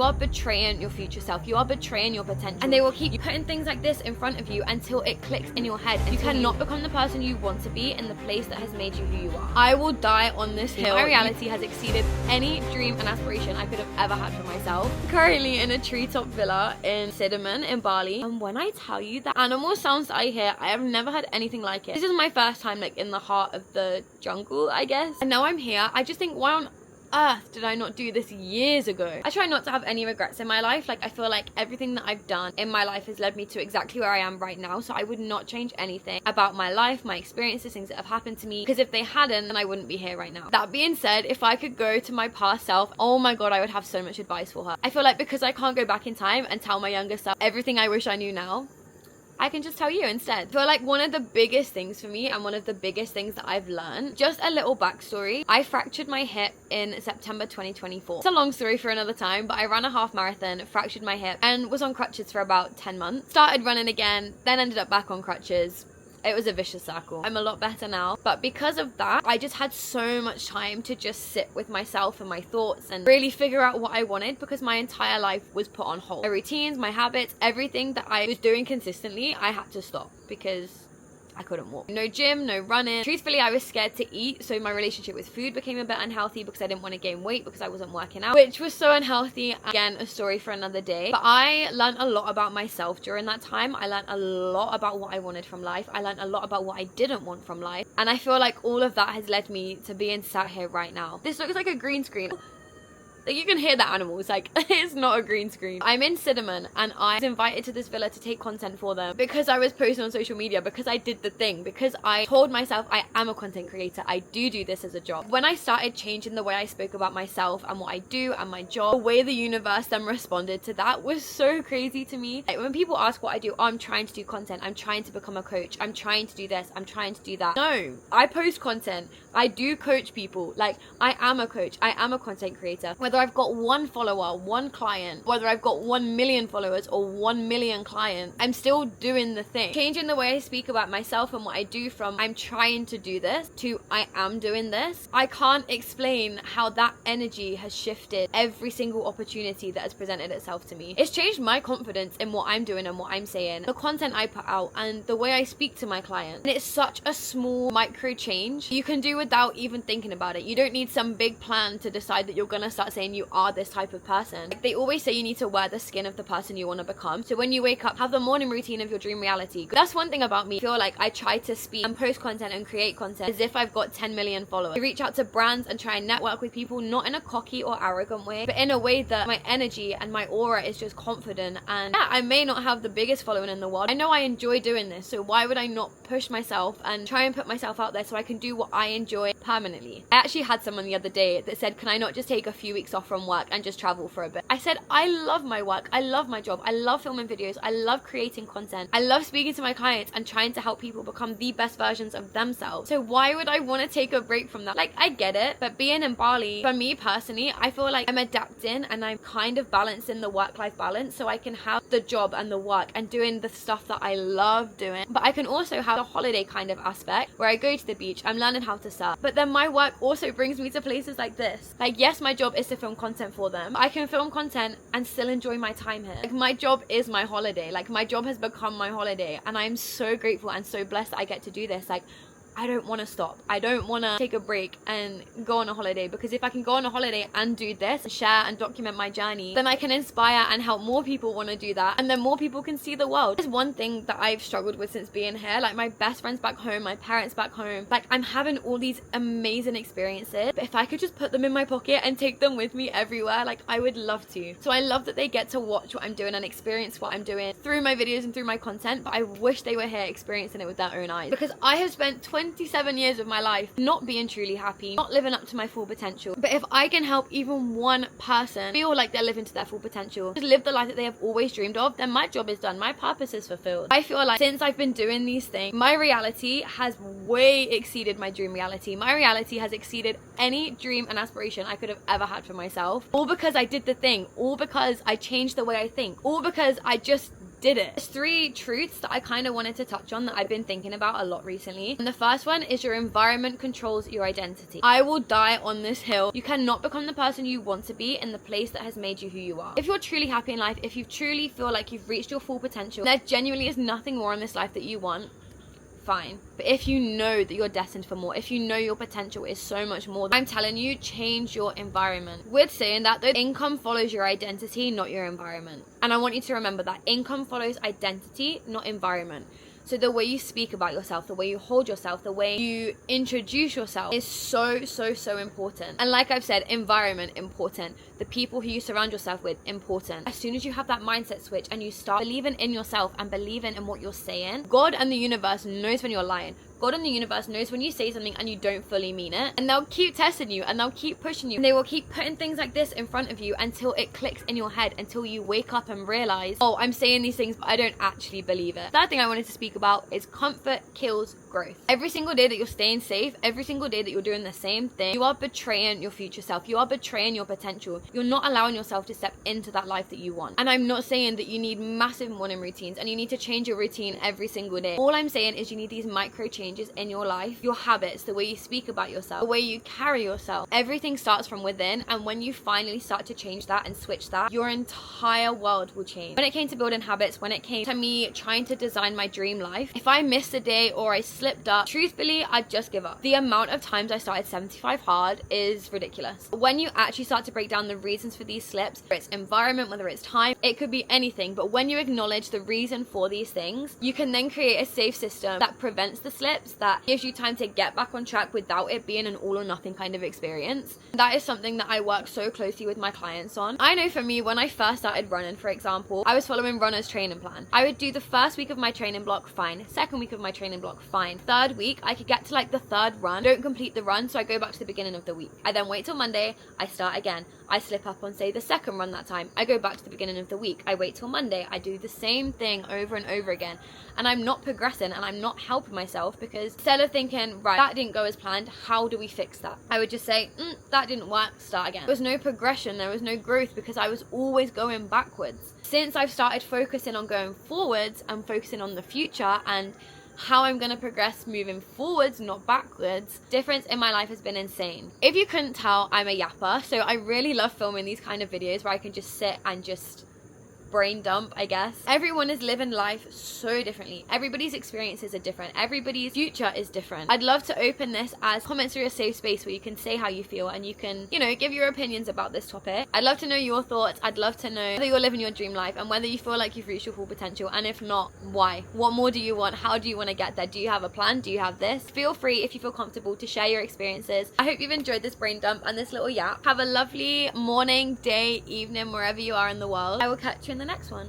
you are betraying your future self. You are betraying your potential. And they will keep putting things like this in front of you until it clicks in your head. You cannot become the person you want to be in the place that has made you who you are. I will die on this hill. My reality has exceeded any dream and aspiration I could have ever had for myself. Currently in a treetop villa in Cinnamon in Bali. And when I tell you the animal sounds that I hear, I have never had anything like it. This is my first time like in the heart of the jungle, I guess. And now I'm here. I just think, why on earth did I not do this years ago? I try not to have any regrets in my life. Like, I feel like everything that I've done in my life has led me to exactly where I am right now. So I would not change anything about my life, my experiences, things that have happened to me, because if they hadn't, then I wouldn't be here right now. That being said, if I could go to my past self, oh my god, I would have so much advice for her. I feel like because I can't go back in time and tell my younger self everything I wish I knew now, I can just tell you instead. I feel like one of the biggest things for me and one of the biggest things that I've learned, just a little backstory, I fractured my hip in September 2024. It's a long story for another time, but I ran a half marathon, fractured my hip, and was on crutches for about 10 months. Started running again, then ended up back on crutches. It was a vicious circle. I'm a lot better now, but because of that, I just had so much time to just sit with myself and my thoughts and really figure out what I wanted, because my entire life was put on hold. My routines, my habits, everything that I was doing consistently, I had to stop because I couldn't walk. No gym, no running. Truthfully, I was scared to eat, so my relationship with food became a bit unhealthy because I didn't want to gain weight because I wasn't working out, which was so unhealthy. Again, a story for another day. But I learned a lot about myself during that time. I learned a lot about what I wanted from life. I learned a lot about what I didn't want from life. And I feel like all of that has led me to being sat here right now. This looks like a green screen. Like, you can hear the animals, like, it's not a green screen. I'm in Cinnamon and I was invited to this villa to take content for them because I was posting on social media, because I did the thing, because I told myself I am a content creator. I do this as a job. When I started changing the way I spoke about myself and what I do and my job, the way the universe then responded to that was so crazy to me. Like, when people ask what I do, oh, I'm trying to do content, I'm trying to become a coach, I'm trying to do this, I'm trying to do that. No, I post content. I do coach people. Like, I am a coach. I am a content creator. Whether I've got one follower, one client, whether I've got 1 million followers or 1 million clients, I'm still doing the thing. Changing the way I speak about myself and what I do from I'm trying to do this to I am doing this. I can't explain how that energy has shifted every single opportunity that has presented itself to me. It's changed my confidence in what I'm doing and what I'm saying, the content I put out and the way I speak to my clients. And it's such a small micro change you can do without even thinking about it. You don't need some big plan to decide that you're gonna start saying you are this type of person. Like, they always say you need to wear the skin of the person you want to become. So when you wake up, have the morning routine of your dream reality. That's one thing about me. I feel like I try to speak and post content and create content as if I've got 10 million followers. I reach out to brands and try and network with people, not in a cocky or arrogant way, but in a way that my energy and my aura is just confident. And yeah, I may not have the biggest following in the world. I know I enjoy doing this, so why would I not push myself and try and put myself out there so I can do what I enjoy permanently? I actually had someone the other day that said, can I not just take a few weeks off from work and just travel for a bit? I said, I love my work, I love my job, I love filming videos, I love creating content, I love speaking to my clients and trying to help people become the best versions of themselves. So why would I want to take a break from that? Like, I get it, but being in Bali, for me personally, I feel like I'm adapting and I'm kind of balancing the work-life balance so I can have the job and the work and doing the stuff that I love doing, but I can also have a holiday kind of aspect where I go to the beach, I'm learning how to surf, but then my work also brings me to places like this. Like, yes, my job is to film content for them. I can film content and still enjoy my time here. Like, my job is my holiday. Like, my job has become my holiday and I'm so grateful and so blessed that I get to do this. Like, I don't want to stop. I don't want to take a break and go on a holiday, because if I can go on a holiday and do this, share and document my journey, then I can inspire and help more people want to do that, and then more people can see the world. There's one thing that I've struggled with since being here. Like, my best friends back home, my parents back home, like, I'm having all these amazing experiences, but if I could just put them in my pocket and take them with me everywhere, like, I would love to. So I love that they get to watch what I'm doing and experience what I'm doing through my videos and through my content, but I wish they were here experiencing it with their own eyes, because I have spent 27 years of my life not being truly happy, not living up to my full potential. But if I can help even one person feel like they're living to their full potential, just live the life that they have always dreamed of, then my job is done. My purpose is fulfilled. I feel like since I've been doing these things, my reality has way exceeded my dream reality. My reality has exceeded any dream and aspiration I could have ever had for myself. All because I did the thing. All because I changed the way I think. All because I just did it. There's 3 truths that I kind of wanted to touch on that I've been thinking about a lot recently. And the first one is your environment controls your identity. I will die on this hill. You cannot become the person you want to be in the place that has made you who you are. If you're truly happy in life, if you truly feel like you've reached your full potential, there genuinely is nothing more in this life that you want, fine. But if you know that you're destined for more, if you know your potential is so much more, I'm telling you, change your environment. With saying that though, income follows your identity, not your environment. And I want you to remember that income follows identity, not environment. So the way you speak about yourself, the way you hold yourself, the way you introduce yourself is so important. And like I've said, environment, important. The people who you surround yourself with, important. As soon as you have that mindset switch and you start believing in yourself and believing in what you're saying, God and the universe knows when you're lying. God and the universe knows when you say something and you don't fully mean it. And they'll keep testing you and they'll keep pushing you. And they will keep putting things like this in front of you until it clicks in your head, until you wake up and realize, oh, I'm saying these things, but I don't actually believe it. Third thing I wanted to speak about is comfort kills growth. Every single day that you're staying safe, every single day that you're doing the same thing, you are betraying your future self. You are betraying your potential. You're not allowing yourself to step into that life that you want. And I'm not saying that you need massive morning routines and you need to change your routine every single day. All I'm saying is you need these micro changes in your life, your habits, the way you speak about yourself, the way you carry yourself. Everything starts from within, and when you finally start to change that and switch that, your entire world will change. When it came to building habits, when it came to me trying to design my dream life, if I missed a day or I slipped up, truthfully, I'd just give up. The amount of times I started 75 hard is ridiculous. When you actually start to break down the reasons for these slips, whether it's environment, whether it's time, it could be anything, but when you acknowledge the reason for these things, you can then create a safe system that prevents the slips, that gives you time to get back on track without it being an all or nothing kind of experience. That is something that I work so closely with my clients on. I know for me, when I first started running, for example, I was following runner's training plan. I would do the first week of my training block, fine. Second week of my training block, fine. Third week, I could get to like the 3rd run, don't complete the run, so I go back to the beginning of the week. I then wait till Monday, I start again. I slip up on, say, the 2nd run that time. I go back to the beginning of the week. I wait till Monday. I do the same thing over and over again. And I'm not progressing and I'm not helping myself, because instead of thinking, right, that didn't go as planned, how do we fix that? I would just say, that didn't work, start again. There was no progression, there was no growth, because I was always going backwards. Since I've started focusing on going forwards and focusing on the future and how I'm gonna progress moving forwards, not backwards, difference in my life has been insane. If you couldn't tell, I'm a yapper, so I really love filming these kind of videos where I can just sit and just brain dump, I guess. Everyone is living life so differently. Everybody's experiences are different. Everybody's future is different. I'd love to open this as comments are a safe space where you can say how you feel and you can, give your opinions about this topic. I'd love to know your thoughts. I'd love to know whether you're living your dream life and whether you feel like you've reached your full potential, and if not, why? What more do you want? How do you want to get there? Do you have a plan? Do you have this? Feel free, if you feel comfortable, to share your experiences. I hope you've enjoyed this brain dump and this little yap. Have a lovely morning, day, evening, wherever you are in the world. I will catch you in the next one.